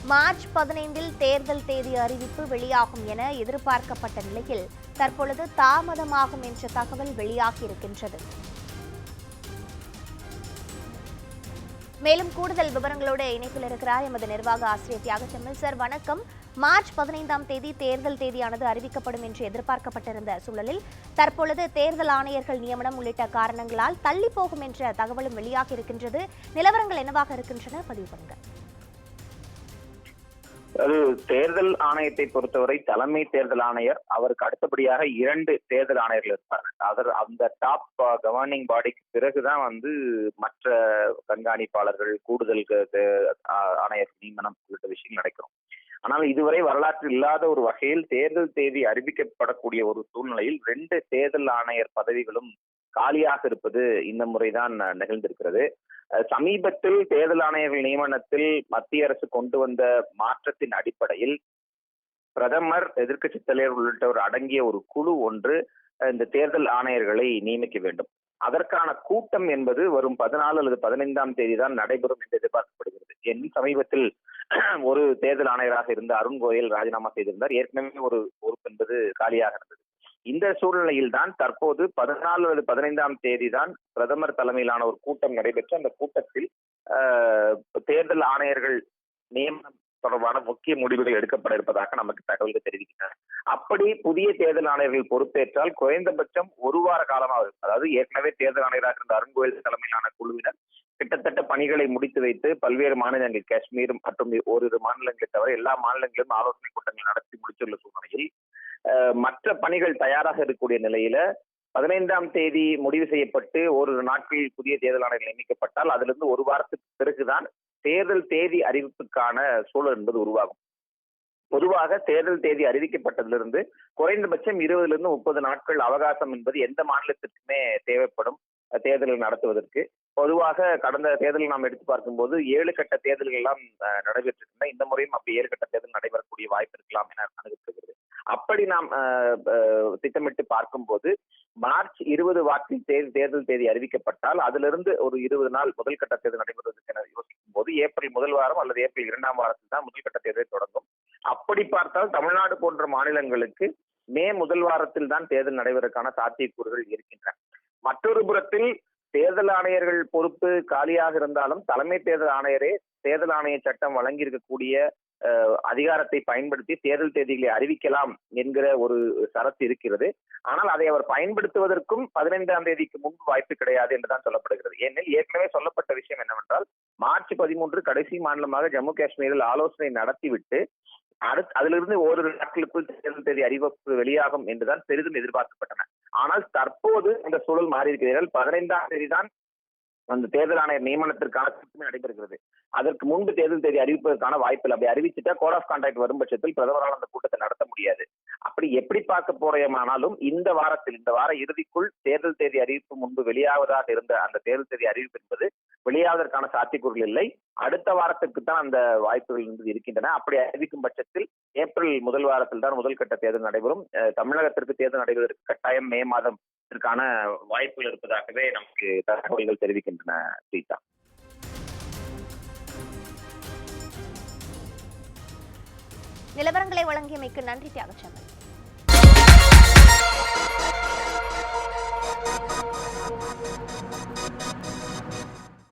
March 15 தேர்தல் தேதி அறிவிப்பு வெளியாகும் என எதிர்பார்க்கப்பட்ட நிலையில் தற்பொழுது தாமதமாகும் என்ற தகவல் வெளியாகியிருக்கின்றது. மேலும் கூடுதல் விவரங்களோடு இணைப்பில் இருக்கிறார் எமது நிர்வாக ஆசிரியர் தியாகச்செம்மல். சார் வணக்கம். மார்ச் 15ஆம் தேதி தேர்தல் தேதியானது அறிவிக்கப்படும் என்று எதிர்பார்க்கப்பட்டிருந்த சூழலில் தற்பொழுது தேர்தல் ஆணையர்கள் நியமனம் உள்ளிட்ட காரணங்களால் தள்ளி போகும் என்ற தகவலும் வெளியாகி இருக்கின்றது. நிலவரங்கள் என்னவாக இருக்கின்றன, பதிவு பண்ணுங்க. அது தேர்தல் ஆணையத்தை பொறுத்தவரை தலைமை தேர்தல் ஆணையர், அவருக்கு அடுத்தபடியாக 2 தேர்தல் ஆணையர்கள் இருப்பார்கள். அந்த டாப் கவர்னிங் பாடிக்கு பிறகுதான் மற்ற கண்காணிப்பாளர்கள், கூடுதல் ஆணையர் நியமனம் உள்ளிட்ட விஷயங்கள் நடக்கும். ஆனால் இதுவரை வரலாற்றில் இல்லாத ஒரு வகையில் தேர்தல் தேதி அறிவிக்கப்படக்கூடிய ஒரு சூழ்நிலையில் 2 தேர்தல் ஆணையர் பதவிகளும் காலியாக இருப்பது இந்த முறைதான் நிகழ்ந்திருக்கிறது. சமீபத்தில் தேர்தல் ஆணையர்கள் நியமனத்தில் மத்திய அரசு கொண்டு வந்த மாற்றத்தின் அடிப்படையில் பிரதமர், எதிர்க்கட்சி தலைவர் உள்ளிட்டவர் அடங்கிய ஒரு குழு ஒன்று இந்த தேர்தல் ஆணையர்களை நியமிக்க வேண்டும். அதற்கான கூட்டம் என்பது வரும் 14 அல்லது 15ஆம் தேதி தான் நடைபெறும் என்று எதிர்பார்க்கப்படுகிறது. சமீபத்தில் ஒரு தேர்தல் ஆணையராக இருந்த அருண் கோயல் ராஜினாமா செய்திருந்தார். ஏற்கனவே ஒரு பொறுப்பு என்பது காலியாக இருந்தது. இந்த சூழ்நிலையில் தான் தற்போது 14 அல்லது 15ஆம் தேதி தான் பிரதமர் தலைமையிலான ஒரு கூட்டம் நடைபெற்று அந்த கூட்டத்தில் தேர்தல் ஆணையர்கள் நியமனம் தொடர்பான முக்கிய முடிவுகள் எடுக்கப்பட இருப்பதாக நமக்கு தகவல்கள் தெரிவிக்கின்றன. அப்படி புதிய தேர்தல் ஆணையர்கள் பொறுப்பேற்றால் குறைந்தபட்சம் ஒரு வார காலமாக, அதாவது ஏற்கனவே தேர்தல் ஆணையராக இருந்த அருண் கோயல் தலைமையிலான குழுவினர் கிட்டத்தட்ட பணிகளை முடித்து வைத்து பல்வேறு மாநிலங்கள், காஷ்மீர் மற்றும் ஓரிரு மாநிலங்களை தவிர எல்லா மாநிலங்களிலும் ஆலோசனை கூட்டங்கள் நடத்தி முடித்துள்ள சூழ்நிலையில் மற்ற பணிகள் தயாராக இருக்கக்கூடிய நிலையில 15ஆம் தேதி முடிவு செய்யப்பட்டு ஓரிரு நாட்களில் புதிய தேர்தல் ஆணையர்கள் நியமிக்கப்பட்டால் அதிலிருந்து ஒரு வாரத்துக்கு பிறகுதான் தேர்தல் தேதி அறிவிப்புக்கான சூழல் என்பது உருவாகும். பொதுவாக தேர்தல் தேதி அறிவிக்கப்பட்டதிலிருந்து குறைந்தபட்சம் 20 30 நாட்கள் அவகாசம் என்பது எந்த மாநிலத்திற்குமே தேவைப்படும் தேர்தல்கள் நடத்துவதற்கு. பொதுவாக கடந்த தேர்தலில் நாம் எடுத்து பார்க்கும்போது 7 கட்ட தேர்தல்கள் எல்லாம் நடைபெற்றிருக்கின்றன. இந்த முறையும் அப்படி 7 கட்ட தேர்தல் நடைபெறக்கூடிய வாய்ப்பு இருக்கலாம் என அணுகப்படுகிறது. அப்படி நாம் திட்டமிட்டு பார்க்கும்போது மார்ச் 20 வாக்கில் தேர்தல் தேதி அறிவிக்கப்பட்டால் அதிலிருந்து ஒரு 20 நாள் முதல் கட்ட தேர்தல் நடைபெறுவதற்கு என யோசிக்கும் போது ஏப்ரல் முதல் வாரம் அல்லது ஏப்ரல் 2ஆம் வாரத்தில் தான் முதல் கட்ட தேர்தல் தொடங்கும். அப்படி பார்த்தால் தமிழ்நாடு போன்ற மாநிலங்களுக்கு மே முதல் வாரத்தில் தான் தேர்தல் நடைபெறுவதற்கான சாத்தியக்கூறுகள் இருக்கின்றன. மற்றொரு புறத்தில் தேர்தல் ஆணையர்கள் பொறுப்பு காலியாக இருந்தாலும் தலைமை தேர்தல் ஆணையரே தேர்தல் ஆணைய சட்டம் வழங்கி இருக்கக்கூடிய அதிகாரத்தை பயன்படுத்தி தேர்தல் தேதிகளை அறிவிக்கலாம் என்கிற ஒரு சரத்து இருக்கிறது. ஆனால் அதை அவர் பயன்படுத்துவதற்கும் 15ஆம் தேதிக்கு முன்பு வாய்ப்பு கிடையாது என்றுதான் சொல்லப்படுகிறது. ஏனெனில் ஏற்கனவே சொல்லப்பட்ட விஷயம் என்னவென்றால் மார்ச் 13 கடைசி மாநிலமாக ஜம்மு காஷ்மீரில் ஆலோசனை நடத்திவிட்டு அதிலிருந்து ஓரிரு நாட்களுக்குள் தேர்தல் தேதி அறிவிப்பு வெளியாகும் என்றுதான் பெரிதும் எதிர்பார்க்கப்பட்டன. ஆனால் தற்போது இந்த சூழல் மாறி இருக்கிறது. 15ஆம் தேதி தான் அந்த தேர்தல் ஆணையர் நியமனத்திற்கான கூட்டமே நடைபெறுகிறது. அதற்கு முன்பு தேர்தல் தேதி அறிவிப்பதற்கான வாய்ப்பில் அப்படி அறிவிச்சுட்டா கோட் ஆஃப் கான்டாக்ட் வரும் பட்சத்தில் பிரதமரால் அந்த கூட்டத்தை நடத்த முடியாது. அப்படி எப்படி பார்க்க போறோமானாலும் இந்த வார இறுதிக்குள் தேர்தல் தேதி அறிவிப்பு முன்பு வெளியாவதாக இருந்த அந்த தேர்தல் தேதி அறிவிப்பு என்பது வெளியாவதற்கான சாத்தியக்கூறுகள் இல்லை. அடுத்த வாரத்துக்கு தான் அந்த வாய்ப்புகள் என்பது இருக்கின்றன. அப்படி அறிவிக்கும் பட்சத்தில் ஏப்ரல் முதல் வாரத்தில் தான் முதல் கட்ட தேர்தல் நடைபெறும். தமிழகத்திற்கு தேர்தல் நடைபெறுவதற்கு கட்டாயம் மே மாதம் இதற்கான வாய்ப்புகள் இருப்பதாகவே நமக்கு தகவல்கள் தெரிவிக்கின்றன. சீதா, நிலவரங்களை வழங்கியமைக்கு நன்றி தியாகச்செம்மல்.